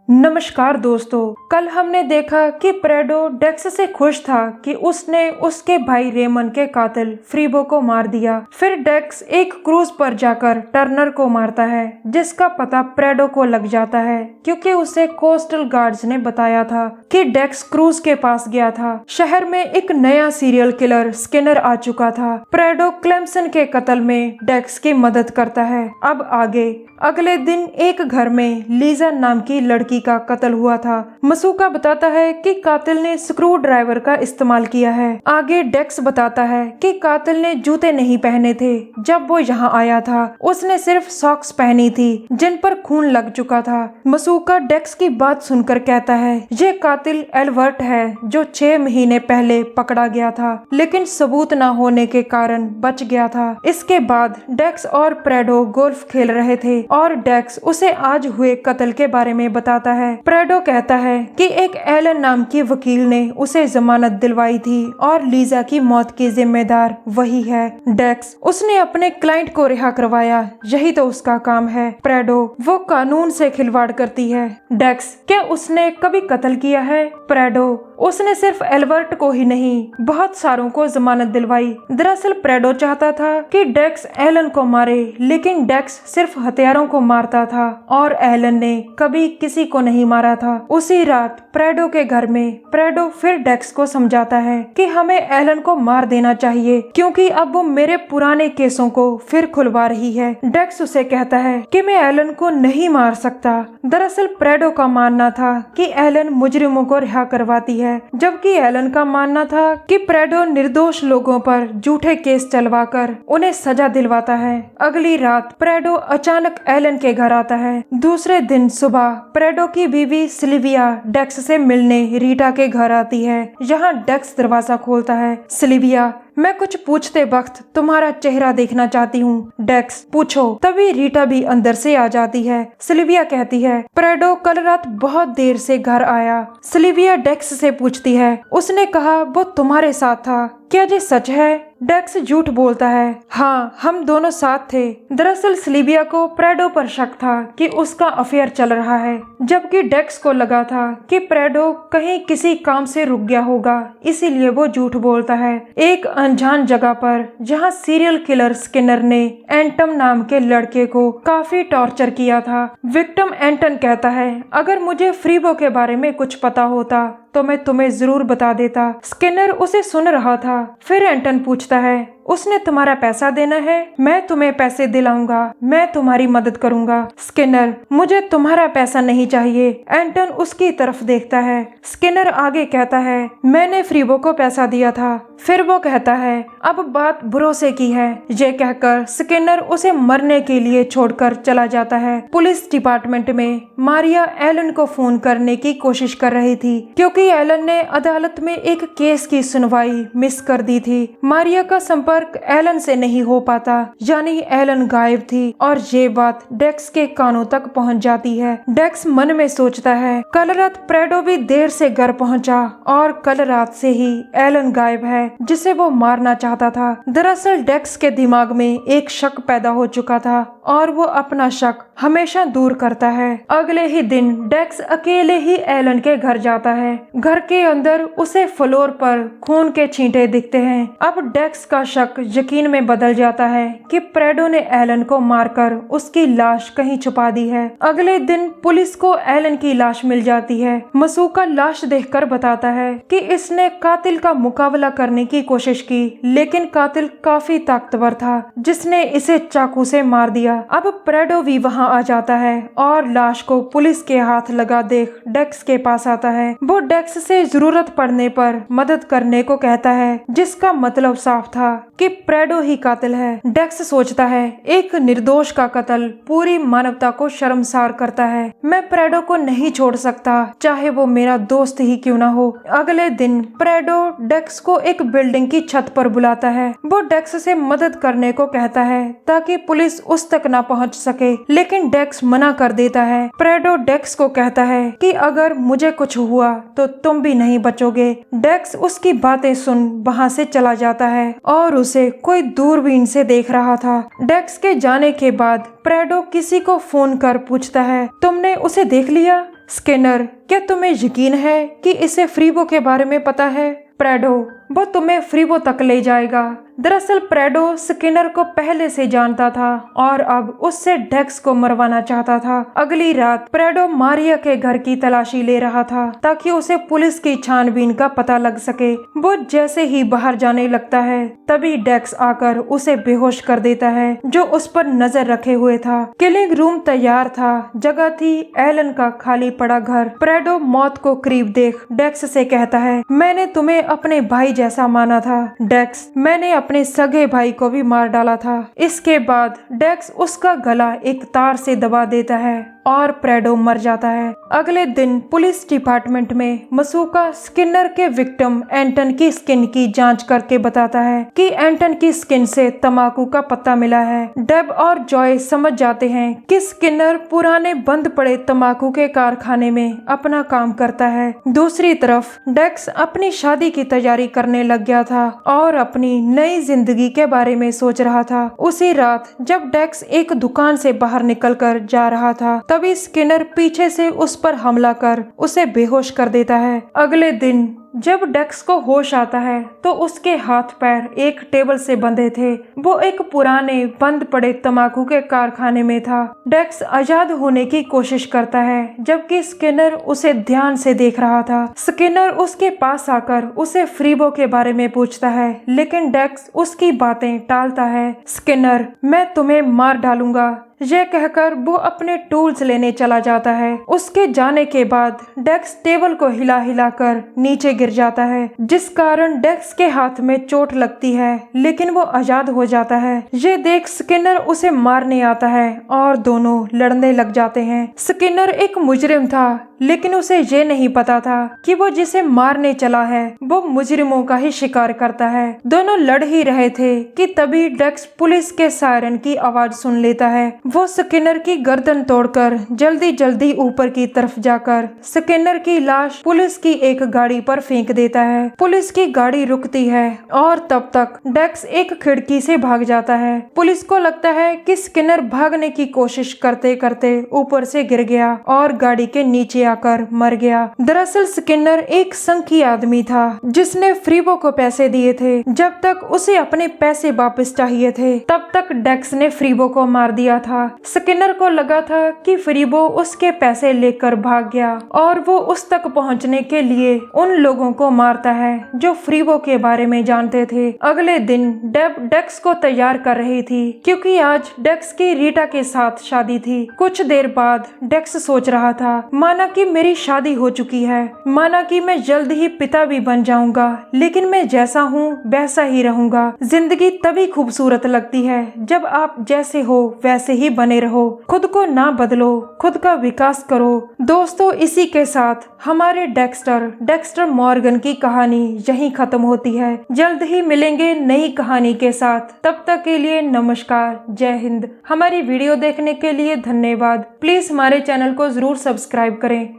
नमस्कार दोस्तों, कल हमने देखा कि प्रेडो डेक्स से खुश था कि उसने उसके भाई रेमन के कातिल फ्रीबो को मार दिया। फिर डेक्स एक क्रूज पर जाकर टर्नर को मारता है, जिसका पता प्रेडो को लग जाता है क्योंकि उसे कोस्टल गार्ड्स ने बताया था कि डेक्स क्रूज के पास गया था। शहर में एक नया सीरियल किलर स्किनर आ चुका था। प्रेडो क्लेम्सन के कत्ल में डेक्स की मदद करता है। अब आगे अगले दिन एक घर में लीजा नाम की लड़की का कत्ल हुआ था। मसूका बताता है कि कातिल ने स्क्रू ड्राइवर का इस्तेमाल किया है। आगे डेक्स बताता है कि कातिल ने जूते नहीं पहने थे जब वो यहाँ आया था, उसने सिर्फ सॉक्स पहनी थी जिन पर खून लग चुका था। मसूका डेक्स की बात सुनकर कहता है ये कातिल एल्बर्ट है जो 6 महीने पहले पकड़ा गया था, लेकिन सबूत न होने के कारण बच गया था। इसके बाद डेक्स और प्रेडो गोल्फ खेल रहे थे और डेक्स उसे आज हुए कत्ल के बारे में बताता है। प्रेडो कहता है कि एक एलन नाम की वकील ने उसे जमानत दिलवाई थी और लीजा की मौत की जिम्मेदार वही है। डेक्स उसने अपने क्लाइंट को रिहा करवाया, यही तो उसका काम है। प्रेडो वो कानून से खिलवाड़ करती है। डेक्स क्या उसने कभी कत्ल किया है? प्रेडो उसने सिर्फ एल्बर्ट को ही नहीं बहुत सारों को जमानत दिलवाई। दरअसल प्रेडो चाहता था कि डेक्स एलन को मारे, लेकिन डेक्स सिर्फ हथियारों को मारता था और एलन ने कभी किसी को नहीं मारा था। उसी रात प्रेडो के घर में प्रेडो फिर डेक्स को समझाता है कि हमें एलन को मार देना चाहिए क्योंकि अब वो मेरे पुराने केसों को फिर खुलवा रही है। डेक्स उसे कहता है कि मैं एलन को नहीं मार सकता। दरअसल प्रेडो का मानना था कि एलन मुजरिमों को रिहा करवाती है, जबकि एलन का मानना था कि प्रेडो निर्दोष लोगों पर झूठे केस चलवाकर उन्हें सजा दिलवाता है। अगली रात प्रेडो अचानक एलन के घर आता है। दूसरे दिन सुबह प्रेडो की बीवी सिल्विया डेक्स से मिलने रीटा के घर आती है। यहाँ डेक्स दरवाजा खोलता है। सिल्विया, मैं कुछ पूछते वक्त तुम्हारा चेहरा देखना चाहती हूँ। डेक्स, पूछो। तभी रीटा भी अंदर से आ जाती है। सिल्विया कहती है प्रेडो कल रात बहुत देर से घर आया। सिल्विया डेक्स से पूछती है, उसने कहा वो तुम्हारे साथ था, क्या ये सच है? डेक्स झूठ बोलता है, हाँ हम दोनों साथ थे। दरअसल सिल्विया को प्रेडो पर शक था कि उसका अफेयर चल रहा है, जबकि डेक्स को लगा था कि प्रेडो कहीं किसी काम से रुक गया होगा, इसीलिए वो झूठ बोलता है। एक अनजान जगह पर जहाँ सीरियल किलर स्किनर ने एंटम नाम के लड़के को काफी टॉर्चर किया था। विक्टिम एंटन कहता है अगर मुझे फ्रीबो के बारे में कुछ पता होता तो मैं तुम्हें जरूर बता देता। स्किनर उसे सुन रहा था। फिर एंटन पूछता है उसने तुम्हारा पैसा देना है? मैं तुम्हें पैसे दिलाऊंगा, मैं तुम्हारी मदद करूंगा। स्किनर, मुझे तुम्हारा पैसा नहीं चाहिए। एंटन उसकी तरफ देखता है। स्किनर आगे कहता है मैंने फ्रीबो को पैसा दिया था। फिर वो कहता है अब बात भरोसे की है। ये कहकर स्किनर उसे मरने के लिए छोड़कर चला जाता है। पुलिस डिपार्टमेंट में मारिया एलन को फोन करने की कोशिश कर रही थी क्योंकि एलन ने अदालत में एक केस की सुनवाई मिस कर दी थी। मारिया का संपर्क एलन से नहीं हो पाता, यानी एलन गायब थी और ये बात डेक्स के कानों तक पहुंच जाती है। डेक्स मन में सोचता है कल रात प्रेडो भी देर से घर पहुंचा और कल रात से ही एलन गायब है जिसे वो मारना चाहता था। दरअसल डेक्स के दिमाग में एक शक पैदा हो चुका था और वो अपना शक हमेशा दूर करता है। अगले ही दिन डेक्स अकेले ही एलन के घर जाता है। घर के अंदर उसे फ्लोर पर खून के छींटे दिखते हैं। अब डेक्स का शक यकीन में बदल जाता है कि प्रेडो ने एलन को मारकर उसकी लाश कहीं छुपा दी है। अगले दिन पुलिस को एलन की लाश मिल जाती है। मसूका लाश देखकर बताता है कि इसने कातिल का मुकाबला करने की कोशिश की, लेकिन कातिल काफी ताकतवर था जिसने इसे चाकू से मार दिया। अब प्रेडो भी वहाँ आ जाता है और लाश को पुलिस के हाथ लगा देख डेक्स के पास आता है। वो डेक्स से जरूरत पड़ने पर मदद करने को कहता है, जिसका मतलब साफ था कि प्रेडो ही कातिल है। डेक्स सोचता है एक निर्दोष का कत्ल पूरी मानवता को शर्मसार करता है। मैं प्रेडो को नहीं छोड़ सकता, चाहे वो मेरा दोस्त ही क्यों ना हो। अगले दिन प्रेडो डेक्स को एक बिल्डिंग की छत पर बुलाता है। वो डेक्स से मदद करने को कहता है ताकि पुलिस उस तक ना पहुंच सके, लेकिन डेक्स मना कर देता है। प्रेडो डेक्स को कहता है कि अगर मुझे कुछ हुआ तो तुम भी नहीं बचोगे। डेक्स उसकी बातें सुन वहाँ से चला जाता है और उसे कोई दूरबीन से देख रहा था। डेक्स के जाने के बाद प्रेडो किसी को फोन कर पूछता है तुमने उसे देख लिया? स्किनर, क्या तुम्हें यकीन है कि इसे फ्रीबो के बारे में पता है? प्रेडो, वो तुम्हें फ्रीबो तक ले जाएगा। दरअसल प्रेडो स्किनर को पहले से जानता था और अब उससे डेक्स को मरवाना चाहता था। अगली रात प्रेडो मारिया के घर की तलाशी ले रहा था ताकि उसे पुलिस की छानबीन का पता लग सके। वो जैसे ही बाहर जाने लगता है तभी डेक्स आकर उसे बेहोश कर देता है, जो उस पर नजर रखे हुए था। किलिंग रूम तैयार था, जगह थी एलन का खाली पड़ा घर। प्रेडो मौत को करीब देख डेक्स से कहता है, मैंने तुम्हें अपने भाई जैसा माना था डेक्स, मैंने अपने सगे भाई को भी मार डाला था। इसके बाद डेक्स उसका गला एक तार से दबा देता है और प्रेडो मर जाता है। अगले दिन पुलिस डिपार्टमेंट में मसूका स्किनर के विक्टिम एंटन की स्किन की जांच करके बताता है कि एंटन की स्किन से तंबाकू का पत्ता मिला है। डेब और जॉय समझ जाते हैं कि स्किनर पुराने बंद पड़े तंबाकू के कारखाने में अपना काम करता है। दूसरी तरफ डेक्स अपनी शादी की तैयारी करने लग गया था और अपनी नई जिंदगी के बारे में सोच रहा था। उसी रात जब डेक्स एक दुकान से बाहर निकलकर जा रहा था तभी स्किनर पीछे से उस पर हमला कर उसे बेहोश कर देता है। अगले दिन जब डेक्स को होश आता है तो उसके हाथ पैर एक टेबल से बंधे थे। वो एक पुराने बंद पड़े तंबाकू के कारखाने में था। डेक्स आजाद होने की कोशिश करता है जबकि स्किनर उसे ध्यान से देख रहा था। स्किनर उसके पास आकर उसे फ्रीबो के बारे में पूछता है, लेकिन डेक्स उसकी बातें टालता है। स्किनर, मैं तुम्हें मार डालूंगा, यह कहकर वो अपने टूल्स लेने चला जाता है। उसके जाने के बाद डेक्स टेबल को हिला हिला कर नीचे गिर जाता है, जिस कारण डेक्स के हाथ में चोट लगती है, लेकिन वो आजाद हो जाता है। ये देख स्किनर उसे मारने आता है और दोनों लड़ने लग जाते हैं। स्किनर एक मुजरिम था, लेकिन उसे ये नहीं पता था कि वो जिसे मारने चला है वो मुजरिमों का ही शिकार करता है। दोनों लड़ ही रहे थे कि तभी डेक्स पुलिस के सायरन की आवाज सुन लेता है। वो स्किनर की गर्दन तोड़कर जल्दी जल्दी ऊपर की तरफ जाकर स्किनर की लाश पुलिस की एक गाड़ी पर फेंक देता है। पुलिस की गाड़ी रुकती है और तब तक डेक्स एक खिड़की से भाग जाता है। पुलिस को लगता है कि स्किनर भागने की कोशिश करते करते ऊपर से गिर गया और गाड़ी के नीचे आकर मर गया। दरअसल स्किनर एक संखी आदमी था जिसने फ्रीबो को पैसे दिए थे। जब तक उसे अपने पैसे वापस चाहिए थे तब तक डेक्स ने फ्रीबो को मार दिया था। स्किनर को लगा था कि फ्रीबो उसके पैसे लेकर भाग गया और वो उस तक पहुंचने के लिए उन लोगों को मारता है जो फ्रीबो के बारे में जानते थे। अगले दिन डेब डेक्स को तैयार कर रही थी क्योंकि आज डेक्स की रीटा के साथ शादी थी। कुछ देर बाद डेक्स सोच रहा था, माना कि मेरी शादी हो चुकी है, माना कि मैं जल्द ही पिता भी बन जाऊंगा, लेकिन मैं जैसा हूँ वैसा ही रहूंगा। जिंदगी तभी खूबसूरत लगती है जब आप जैसे हो वैसे ही बने रहो, खुद को ना बदलो, खुद का विकास करो। दोस्तों, इसी के साथ हमारे डेक्स्टर मॉर्गन की कहानी यहीं खत्म होती है। जल्द ही मिलेंगे नई कहानी के साथ, तब तक के लिए नमस्कार, जय हिंद। हमारी वीडियो देखने के लिए धन्यवाद। प्लीज हमारे चैनल को जरूर सब्सक्राइब करें।